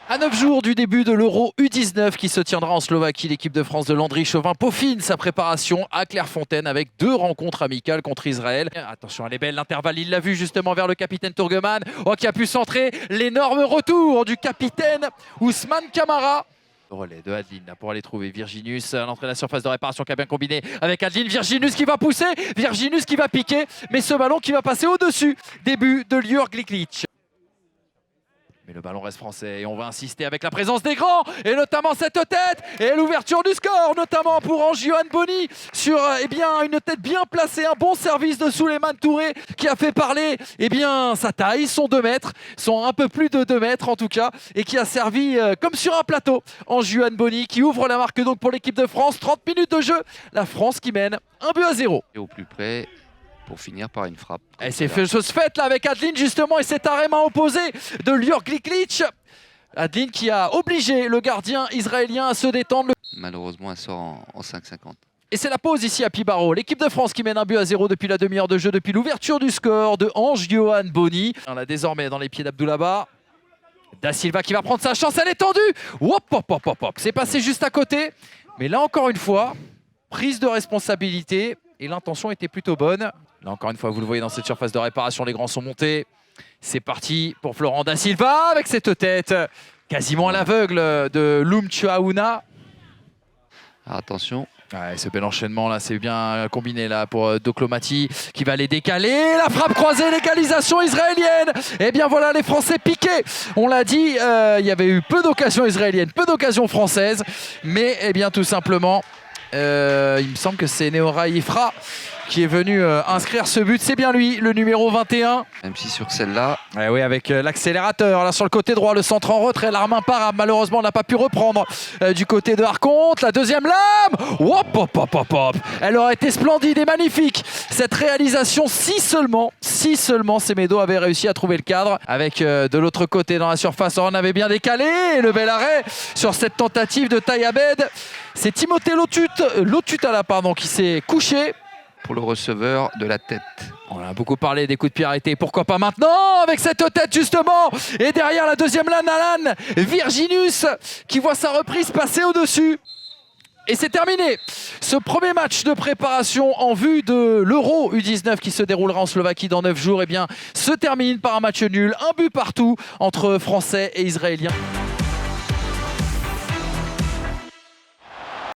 À 9 jours du début de l'Euro U19 qui se tiendra en Slovaquie, l'équipe de France de Landry Chauvin peaufine sa préparation à Clairefontaine avec 2 rencontres amicales contre Israël. Attention, elle est belle, l'intervalle, il l'a vu justement vers le capitaine Turgeman, qui a pu centrer. L'énorme retour du capitaine Ousmane Camara. Relais de Adeline là, pour aller trouver Virginus à l'entrée de la surface de réparation qui a bien combiné avec Adeline. Virginus qui va pousser, Virginus qui va piquer, mais ce ballon qui va passer au-dessus. Début de Lior Gliklic. Mais le ballon reste français et on va insister avec la présence des grands et notamment cette tête et l'ouverture du score, notamment pour Ange-Johan Boni sur une tête bien placée, un bon service de Souleymane Touré qui a fait parler sa taille, son 2 mètres, son un peu plus de 2 mètres en tout cas, et qui a servi comme sur un plateau. Ange-Johan Boni qui ouvre la marque donc pour l'équipe de France. 30 minutes de jeu, la France qui mène 1-0. Et au plus près, pour finir par une frappe. Et c'est chose faite là avec Adeline justement et cet arrêt main opposé de Lior Gliklic. Adeline qui a obligé le gardien israélien à se détendre. Malheureusement, elle sort en 5,50. Et c'est la pause ici à Pibaro. L'équipe de France qui mène 1-0 depuis la demi-heure de jeu, depuis l'ouverture du score de Ange-Johan Boni. On l'a désormais dans les pieds d'Abdoulaba. Da Silva qui va prendre sa chance, elle est tendue. Hop, hop, hop, hop, hop. C'est passé juste à côté. Mais là encore une fois, prise de responsabilité et l'intention était plutôt bonne. Là encore une fois, vous le voyez dans cette surface de réparation, les grands sont montés. C'est parti pour Florent Da Silva avec cette tête quasiment à l'aveugle de Loum Chuaouna. Attention. Ouais, ce bel enchaînement là, c'est bien combiné là pour Doklomati qui va les décaler. La frappe croisée, l'égalisation israélienne. Et bien voilà, les Français piqués. On l'a dit, il y avait eu peu d'occasions israéliennes, peu d'occasions françaises. Mais tout simplement, il me semble que c'est Neora Ifra qui est venu inscrire ce but. C'est bien lui, le numéro 21. Même si sur celle-là... Oui, avec l'accélérateur là sur le côté droit, le centre en retrait, l'arme imparable. Malheureusement, on n'a pas pu reprendre du côté de Arconte. La deuxième lame, hop, hop, hop, hop, hop. Elle aurait été splendide et magnifique. Cette réalisation, si seulement Semedo avait réussi à trouver le cadre. Avec de l'autre côté dans la surface, on avait bien décalé. Et le bel arrêt sur cette tentative de Taïabed. C'est Timothée Lotutala qui s'est couché. Pour le receveur de la tête. On a beaucoup parlé des coups de pied arrêtés. Pourquoi pas maintenant avec cette tête justement. Et derrière la deuxième lane, Alan Virginus qui voit sa reprise passer au-dessus. Et c'est terminé. Ce premier match de préparation en vue de l'Euro U19 qui se déroulera en Slovaquie dans 9 jours se termine par un match nul. Un but partout entre Français et Israéliens.